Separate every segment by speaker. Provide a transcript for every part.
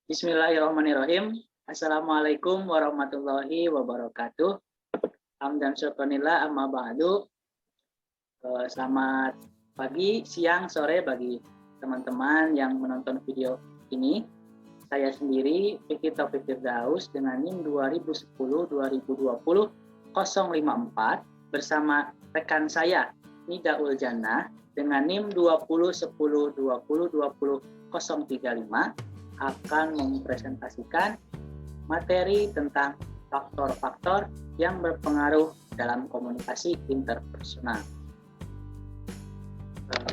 Speaker 1: Bismillahirrahmanirrahim. Assalamualaikum warahmatullahi wabarakatuh. Hamdan syukurillah amma ba'du. Selamat pagi, siang, sore bagi teman-teman yang menonton video ini. Saya sendiri, Fikri Taufik Firdaus dengan NIM 2010-2020 054 bersama rekan saya Nidaul Jannah dengan NIM 2010-2020 035 akan mempresentasikan materi tentang faktor-faktor yang berpengaruh dalam komunikasi interpersonal.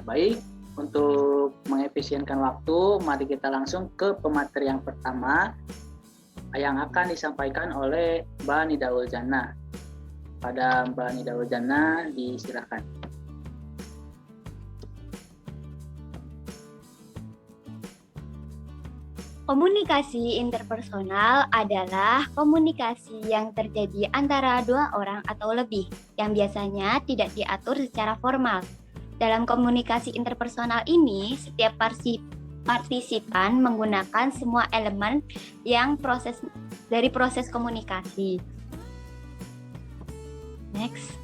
Speaker 1: Baik, untuk mengefisienkan waktu, mari kita langsung ke pemateri yang pertama yang akan disampaikan oleh Mbak Nidaul Jannah. Pada Mbak Nidaul Jannah, disilakan.
Speaker 2: Komunikasi interpersonal adalah komunikasi yang terjadi antara dua orang atau lebih, yang biasanya tidak diatur secara formal. Dalam komunikasi interpersonal ini, setiap partisipan menggunakan semua elemen yang proses komunikasi. Next.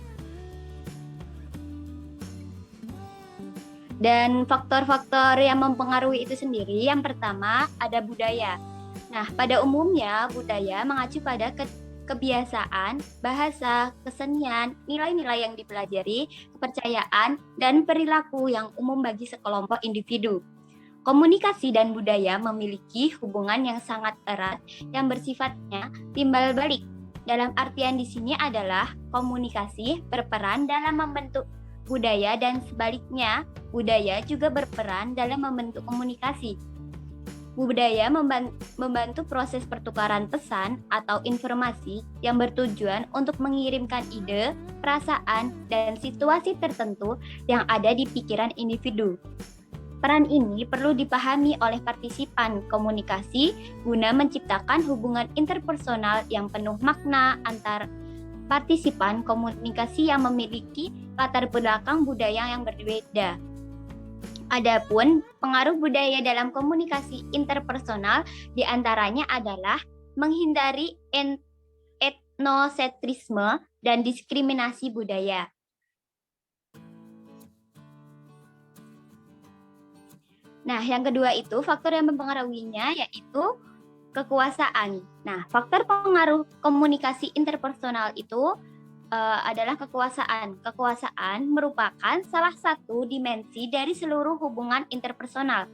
Speaker 2: Dan faktor-faktor yang mempengaruhi itu sendiri, yang pertama ada budaya. Nah, pada umumnya budaya mengacu pada kebiasaan, bahasa, kesenian, nilai-nilai yang dipelajari, kepercayaan, dan perilaku yang umum bagi sekelompok individu. Komunikasi dan budaya memiliki hubungan yang sangat erat yang bersifatnya timbal balik. Dalam artian di sini adalah komunikasi berperan dalam membentuk budaya dan sebaliknya, budaya juga berperan dalam membentuk komunikasi. Budaya membantu proses pertukaran pesan atau informasi yang bertujuan untuk mengirimkan ide, perasaan, dan situasi tertentu yang ada di pikiran individu. Peran ini perlu dipahami oleh partisipan komunikasi guna menciptakan hubungan interpersonal yang penuh makna antar partisipan komunikasi yang memiliki latar belakang budaya yang berbeda. Adapun pengaruh budaya dalam komunikasi interpersonal diantaranya adalah menghindari etnosentrisme dan diskriminasi budaya. Nah, yang kedua itu faktor yang mempengaruhinya yaitu kekuasaan. Nah, faktor pengaruh komunikasi interpersonal itu adalah kekuasaan. Kekuasaan merupakan salah satu dimensi dari seluruh hubungan interpersonal.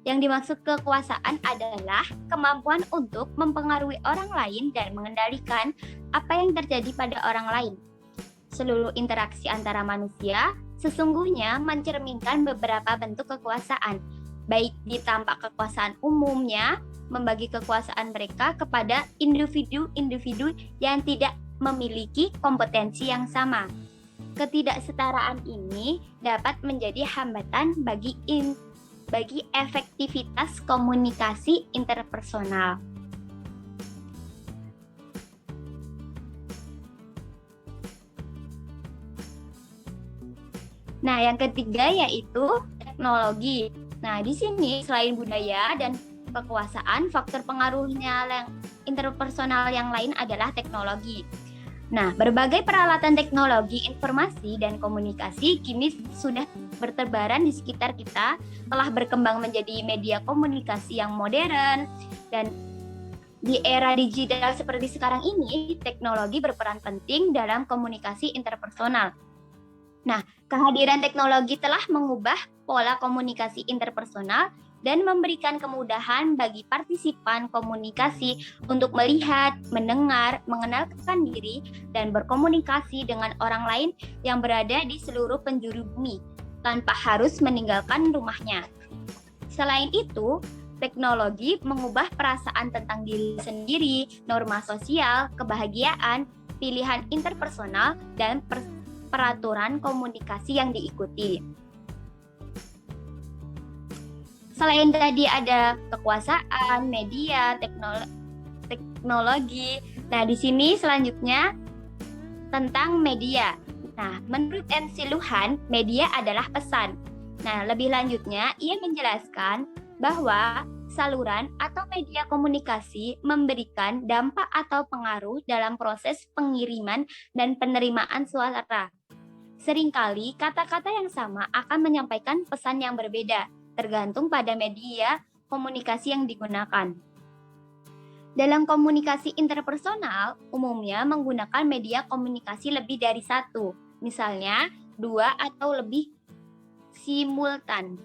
Speaker 2: Yang dimaksud kekuasaan adalah kemampuan untuk mempengaruhi orang lain dan mengendalikan apa yang terjadi pada orang lain. Seluruh interaksi antara manusia sesungguhnya mencerminkan beberapa bentuk kekuasaan, baik di tampak kekuasaan umumnya, membagi kekuasaan mereka kepada individu-individu yang tidak memiliki kompetensi yang sama. Ketidaksetaraan ini dapat menjadi hambatan bagi efektivitas komunikasi interpersonal. Nah, yang ketiga yaitu teknologi. Nah, di sini selain budaya dan kekuasaan, faktor pengaruhnya yang interpersonal yang lain adalah teknologi. Nah, berbagai peralatan teknologi informasi dan komunikasi kini sudah bertebaran di sekitar kita, telah berkembang menjadi media komunikasi yang modern, dan di era digital seperti sekarang ini, teknologi berperan penting dalam komunikasi interpersonal. Nah, kehadiran teknologi telah mengubah pola komunikasi interpersonal dan memberikan kemudahan bagi partisipan komunikasi untuk melihat, mendengar, mengenalkan diri, dan berkomunikasi dengan orang lain yang berada di seluruh penjuru bumi, tanpa harus meninggalkan rumahnya. Selain itu, teknologi mengubah perasaan tentang diri sendiri, norma sosial, kebahagiaan, pilihan interpersonal, dan peraturan komunikasi yang diikuti. Selain tadi ada kekuasaan, media, teknologi. Nah, di sini selanjutnya tentang media. Nah, menurut N.C. Luhan, media adalah pesan. Nah, lebih lanjutnya ia menjelaskan bahwa saluran atau media komunikasi memberikan dampak atau pengaruh dalam proses pengiriman dan penerimaan suara. Seringkali kata-kata yang sama akan menyampaikan pesan yang berbeda, tergantung pada media komunikasi yang digunakan. Dalam komunikasi interpersonal, umumnya menggunakan media komunikasi lebih dari satu, misalnya 2 atau lebih simultan.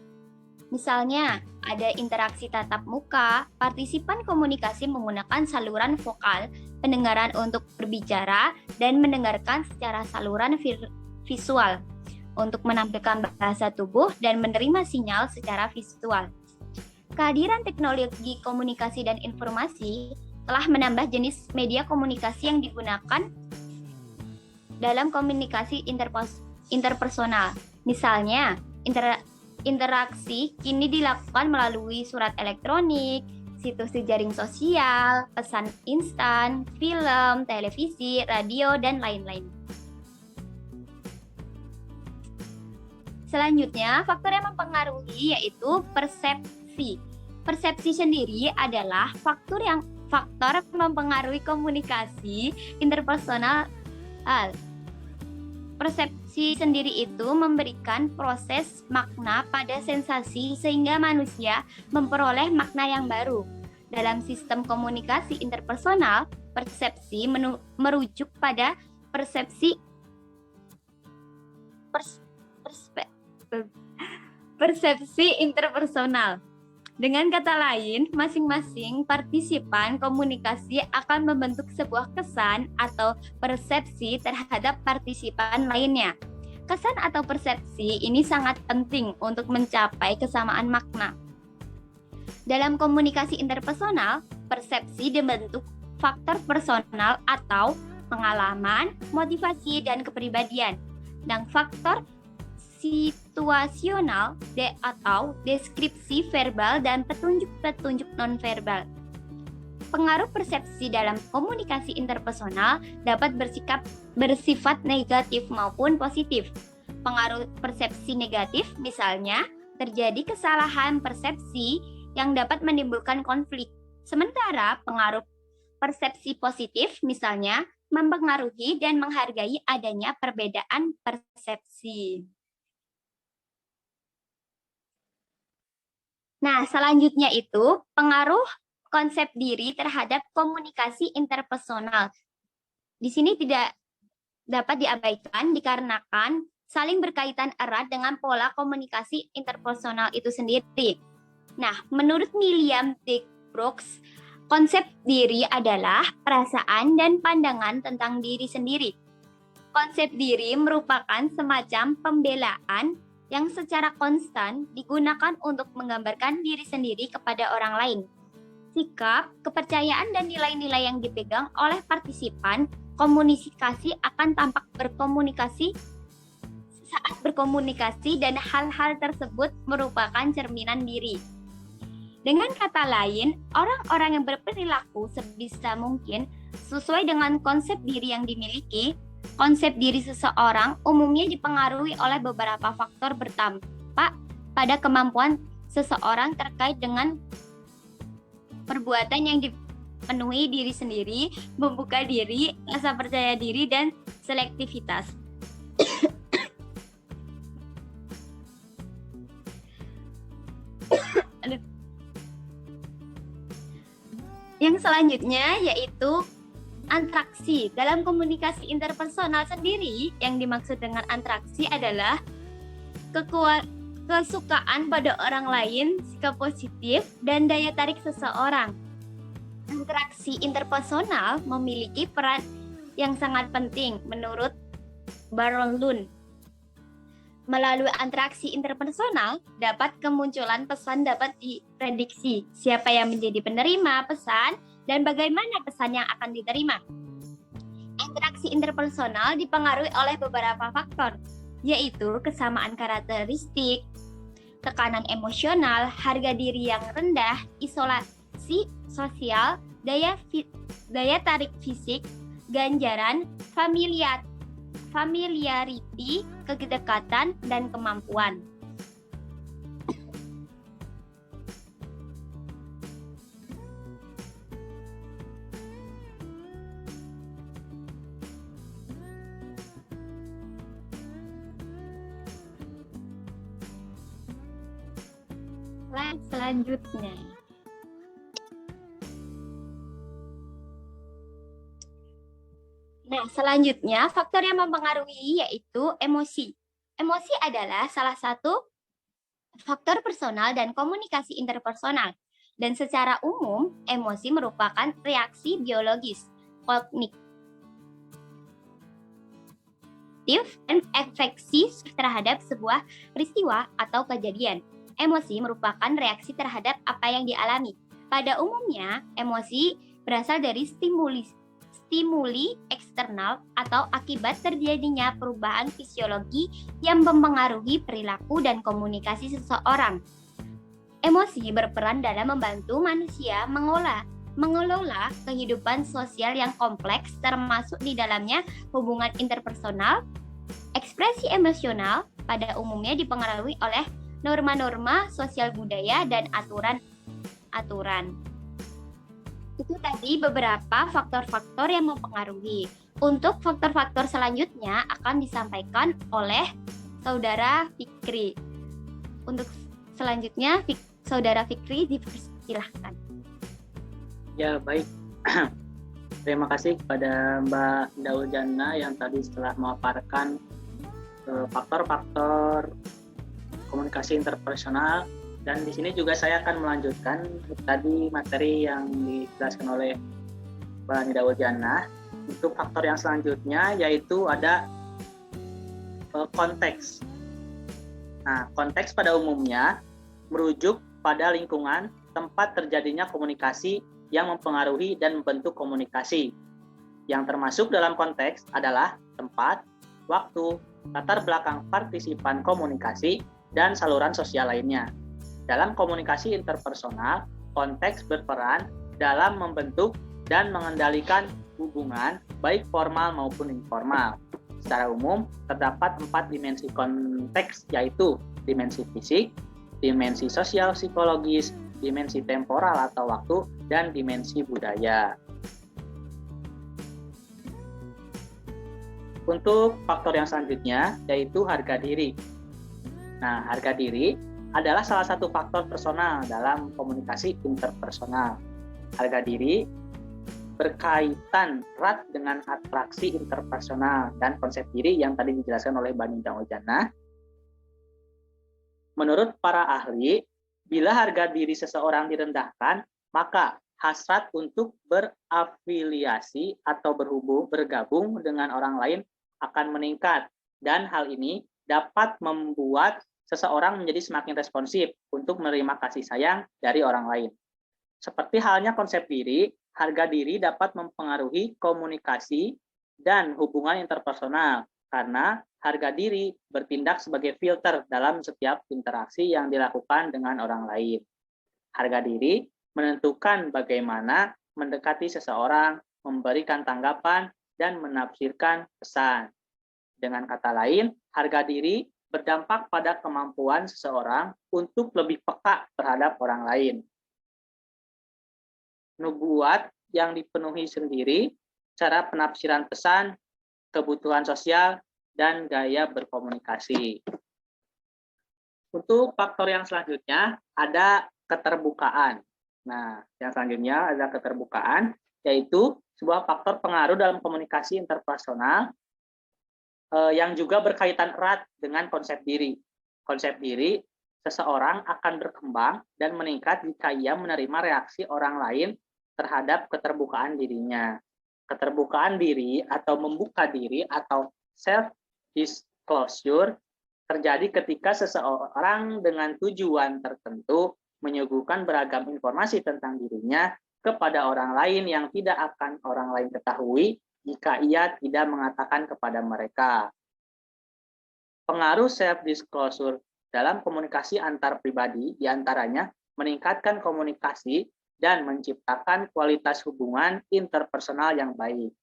Speaker 2: Misalnya, ada interaksi tatap muka, partisipan komunikasi menggunakan saluran vokal, pendengaran untuk berbicara, dan mendengarkan secara saluran visual untuk menampilkan bahasa tubuh dan menerima sinyal secara visual. Kehadiran teknologi komunikasi dan informasi telah menambah jenis media komunikasi yang digunakan dalam komunikasi interpersonal. Misalnya, interaksi kini dilakukan melalui surat elektronik, situs jejaring sosial, pesan instan, film, televisi, radio, dan lain-lain. Selanjutnya, faktor yang mempengaruhi yaitu persepsi. Persepsi sendiri adalah faktor mempengaruhi komunikasi interpersonal. Persepsi sendiri itu memberikan proses makna pada sensasi sehingga manusia memperoleh makna yang baru. Dalam sistem komunikasi interpersonal, persepsi merujuk pada persepsi interpersonal. Dengan kata lain, masing-masing partisipan komunikasi akan membentuk sebuah kesan atau persepsi terhadap partisipan lainnya. Kesan atau persepsi ini sangat penting untuk mencapai kesamaan makna. Dalam komunikasi interpersonal, persepsi dibentuk faktor personal atau pengalaman, motivasi, dan kepribadian. Dan faktor situasional atau deskripsi verbal dan petunjuk-petunjuk nonverbal. Pengaruh persepsi dalam komunikasi interpersonal dapat bersifat negatif maupun positif. Pengaruh persepsi negatif misalnya terjadi kesalahan persepsi yang dapat menimbulkan konflik. Sementara pengaruh persepsi positif misalnya mempengaruhi dan menghargai adanya perbedaan persepsi. Nah, selanjutnya itu pengaruh konsep diri terhadap komunikasi interpersonal. Di sini tidak dapat diabaikan dikarenakan saling berkaitan erat dengan pola komunikasi interpersonal itu sendiri. Nah, menurut William D. Brooks, konsep diri adalah perasaan dan pandangan tentang diri sendiri. Konsep diri merupakan semacam pembelaan yang secara konstan digunakan untuk menggambarkan diri sendiri kepada orang lain. Sikap, kepercayaan, dan nilai-nilai yang dipegang oleh partisipan komunikasi akan tampak saat berkomunikasi dan hal-hal tersebut merupakan cerminan diri. Dengan kata lain, orang-orang yang berperilaku sebisa mungkin sesuai dengan konsep diri yang dimiliki. Konsep diri seseorang umumnya dipengaruhi oleh beberapa faktor berdampak pada kemampuan seseorang terkait dengan perbuatan yang dipenuhi diri sendiri, membuka diri, rasa percaya diri, dan selektivitas. Yang selanjutnya yaitu antraksi. Dalam komunikasi interpersonal sendiri, yang dimaksud dengan antraksi adalah kesukaan pada orang lain, sikap positif, dan daya tarik seseorang. Interaksi interpersonal memiliki peran yang sangat penting menurut Baron Lund. Melalui interaksi interpersonal, dapat kemunculan pesan dapat diprediksi siapa yang menjadi penerima pesan dan bagaimana pesan yang akan diterima. Interaksi interpersonal dipengaruhi oleh beberapa faktor, yaitu kesamaan karakteristik, tekanan emosional, harga diri yang rendah, isolasi sosial, daya tarik fisik, ganjaran, familiarity, kedekatan, dan kemampuan. slide selanjutnya. Nah, selanjutnya faktor yang mempengaruhi yaitu emosi. Emosi adalah salah satu faktor personal dan komunikasi interpersonal. Dan secara umum, emosi merupakan reaksi biologis, kognitif, dan efeksi terhadap sebuah peristiwa atau kejadian. Emosi merupakan reaksi terhadap apa yang dialami. Pada umumnya, emosi berasal dari stimuli eksternal atau akibat terjadinya perubahan fisiologi yang mempengaruhi perilaku dan komunikasi seseorang. Emosi berperan dalam membantu manusia mengelola kehidupan sosial yang kompleks, termasuk di dalamnya hubungan interpersonal. Ekspresi emosional pada umumnya dipengaruhi oleh norma-norma sosial budaya dan aturan. Itu tadi beberapa faktor-faktor yang mempengaruhi. Untuk faktor-faktor selanjutnya akan disampaikan oleh Saudara Fikri. Untuk selanjutnya, Saudara Fikri dipersilahkan.
Speaker 1: Ya, baik. Terima kasih kepada Mbak Daul Jannah yang tadi setelah memaparkan faktor-faktor komunikasi interpersonal. Dan di sini juga saya akan melanjutkan tadi materi yang dijelaskan oleh Mbak Daul Jannah. Untuk faktor yang selanjutnya yaitu ada konteks. Nah, konteks pada umumnya merujuk pada lingkungan tempat terjadinya komunikasi yang mempengaruhi dan membentuk komunikasi. Yang termasuk dalam konteks adalah tempat, waktu, latar belakang partisipan komunikasi, dan saluran sosial lainnya. Dalam komunikasi interpersonal, konteks berperan dalam membentuk dan mengendalikan hubungan baik formal maupun informal. Secara umum, terdapat 4 dimensi konteks, yaitu dimensi fisik, dimensi sosial psikologis, dimensi temporal atau waktu, dan dimensi budaya. Untuk faktor yang selanjutnya, yaitu harga diri. Nah, harga diri adalah salah satu faktor personal dalam komunikasi interpersonal. Harga diri berkaitan erat dengan atraksi interpersonal dan konsep diri yang tadi dijelaskan oleh Mbak Daul Jannah. Menurut para ahli, bila harga diri seseorang direndahkan, maka hasrat untuk berafiliasi atau bergabung dengan orang lain akan meningkat, dan hal ini dapat membuat seseorang menjadi semakin responsif untuk menerima kasih sayang dari orang lain. Seperti halnya konsep diri, harga diri dapat mempengaruhi komunikasi dan hubungan interpersonal karena harga diri bertindak sebagai filter dalam setiap interaksi yang dilakukan dengan orang lain. Harga diri menentukan bagaimana mendekati seseorang, memberikan tanggapan, dan menafsirkan pesan. Dengan kata lain, harga diri berdampak pada kemampuan seseorang untuk lebih peka terhadap orang lain. Nubuat yang dipenuhi sendiri, cara penafsiran pesan, kebutuhan sosial, dan gaya berkomunikasi. Untuk faktor yang selanjutnya ada keterbukaan. Nah, yang selanjutnya ada keterbukaan, yaitu sebuah faktor pengaruh dalam komunikasi interpersonal yang juga berkaitan erat dengan konsep diri. Konsep diri, seseorang akan berkembang dan meningkat jika ia menerima reaksi orang lain terhadap keterbukaan dirinya. Keterbukaan diri atau membuka diri atau self-disclosure terjadi ketika seseorang dengan tujuan tertentu menyuguhkan beragam informasi tentang dirinya kepada orang lain yang tidak akan orang lain ketahui jika ia tidak mengatakan kepada mereka. Pengaruh self-disclosure dalam komunikasi antar pribadi diantaranya meningkatkan komunikasi dan menciptakan kualitas hubungan interpersonal yang baik.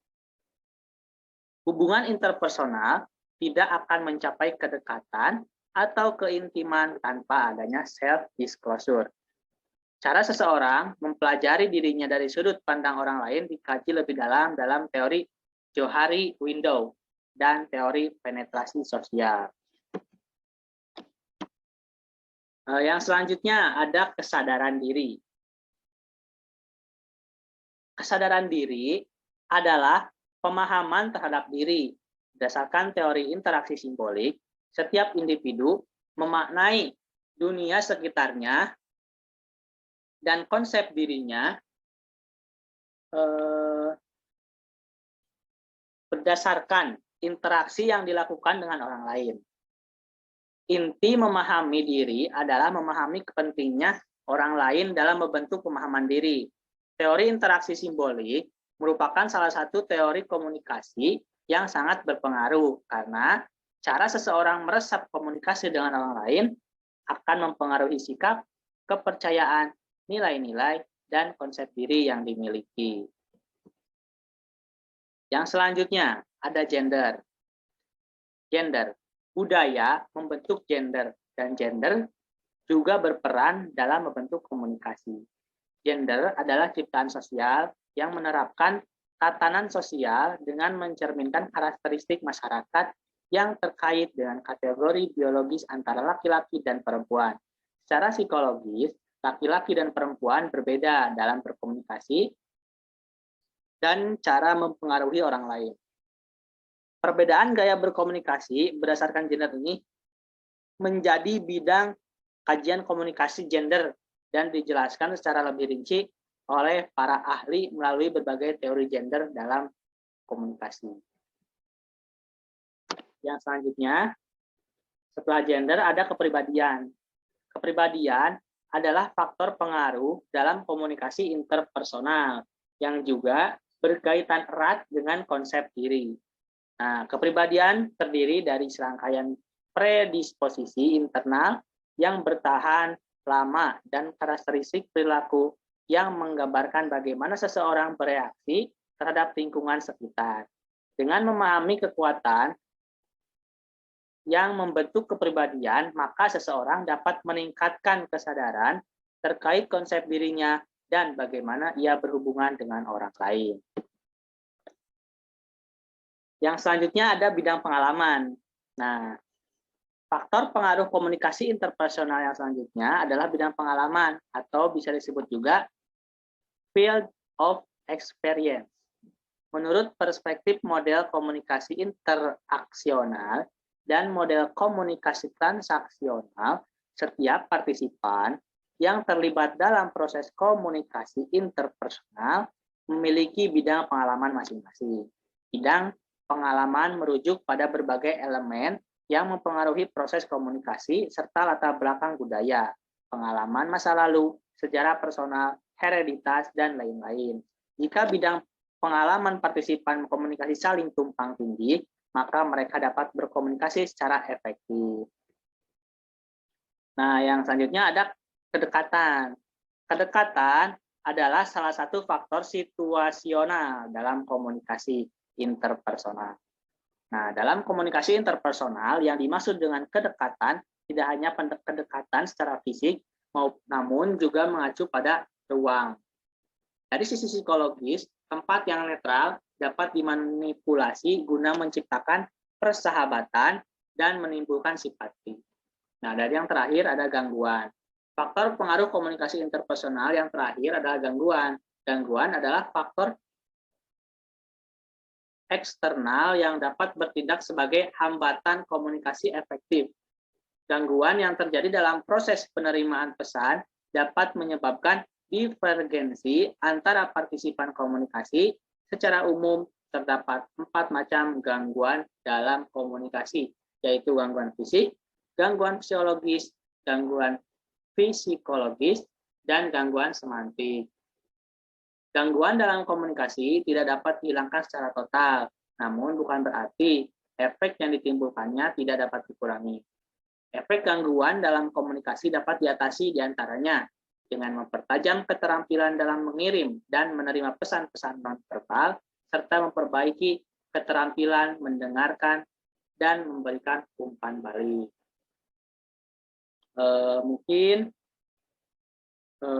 Speaker 1: Hubungan interpersonal tidak akan mencapai kedekatan atau keintiman tanpa adanya self-disclosure. Cara seseorang mempelajari dirinya dari sudut pandang orang lain dikaji lebih dalam teori Johari Window dan teori penetrasi sosial. Yang selanjutnya ada kesadaran diri. Kesadaran diri adalah pemahaman terhadap diri. Berdasarkan teori interaksi simbolik, setiap individu memaknai dunia sekitarnya dan konsep dirinya berdasarkan interaksi yang dilakukan dengan orang lain. Inti memahami diri adalah memahami pentingnya orang lain dalam membentuk pemahaman diri. Teori interaksi simbolik merupakan salah satu teori komunikasi yang sangat berpengaruh karena cara seseorang meresap komunikasi dengan orang lain akan mempengaruhi sikap, kepercayaan, nilai-nilai, dan konsep diri yang dimiliki. Yang selanjutnya ada gender. Gender, budaya membentuk gender, dan gender juga berperan dalam membentuk komunikasi. Gender adalah ciptaan sosial yang menerapkan tatanan sosial dengan mencerminkan karakteristik masyarakat yang terkait dengan kategori biologis antara laki-laki dan perempuan. Secara psikologis, laki-laki dan perempuan berbeda dalam berkomunikasi dan cara mempengaruhi orang lain. Perbedaan gaya berkomunikasi berdasarkan gender ini menjadi bidang kajian komunikasi gender dan dijelaskan secara lebih rinci oleh para ahli melalui berbagai teori gender dalam komunikasi. Yang selanjutnya, setelah gender ada kepribadian. Kepribadian adalah faktor pengaruh dalam komunikasi interpersonal yang juga berkaitan erat dengan konsep diri. Nah, kepribadian terdiri dari serangkaian predisposisi internal yang bertahan lama dan karakteristik perilaku yang menggambarkan bagaimana seseorang bereaksi terhadap lingkungan sekitar. Dengan memahami kekuatan yang membentuk kepribadian, maka seseorang dapat meningkatkan kesadaran terkait konsep dirinya dan bagaimana ia berhubungan dengan orang lain. Yang selanjutnya ada bidang pengalaman. Nah, faktor pengaruh komunikasi interpersonal yang selanjutnya adalah bidang pengalaman atau bisa disebut juga field of experience. Menurut perspektif model komunikasi interaksional dan model komunikasi transaksional, setiap partisipan yang terlibat dalam proses komunikasi interpersonal memiliki bidang pengalaman masing-masing. Bidang pengalaman merujuk pada berbagai elemen yang mempengaruhi proses komunikasi serta latar belakang budaya, pengalaman masa lalu, sejarah personal, hereditas, dan lain-lain. Jika bidang pengalaman partisipan komunikasi saling tumpang tindih, maka mereka dapat berkomunikasi secara efektif. Nah, yang selanjutnya ada kedekatan. Kedekatan adalah salah satu faktor situasional dalam komunikasi interpersonal. Nah, dalam komunikasi interpersonal yang dimaksud dengan kedekatan tidak hanya kedekatan secara fisik, namun juga mengacu pada ruang. Dari sisi psikologis, tempat yang netral dapat dimanipulasi guna menciptakan persahabatan dan menimbulkan simpati. Nah, dari yang terakhir ada gangguan. Faktor pengaruh komunikasi interpersonal yang terakhir adalah gangguan. Gangguan adalah faktor eksternal yang dapat bertindak sebagai hambatan komunikasi efektif. Gangguan yang terjadi dalam proses penerimaan pesan dapat menyebabkan divergensi antara partisipan komunikasi. Secara umum, terdapat 4 macam gangguan dalam komunikasi, yaitu gangguan fisik, gangguan fisiologis, gangguan psikologis, dan gangguan semantik. Gangguan dalam komunikasi tidak dapat dihilangkan secara total, namun bukan berarti efek yang ditimbulkannya tidak dapat dikurangi. Efek gangguan dalam komunikasi dapat diatasi diantaranya dengan mempertajam keterampilan dalam mengirim dan menerima pesan-pesan nonverbal, serta memperbaiki keterampilan mendengarkan dan memberikan umpan balik. Mungkin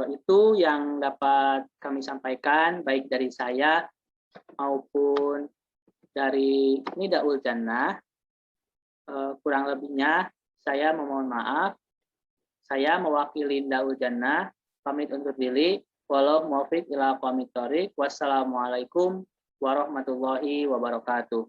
Speaker 1: itu yang dapat kami sampaikan, baik dari saya maupun dari Nidaul Jannah. Kurang lebihnya saya memohon maaf. Saya mewakili Daul Jannah, pamit undur diri. Walau muwaffiq ila aqwamit thoriq. Wassalamualaikum warahmatullahi wabarakatuh.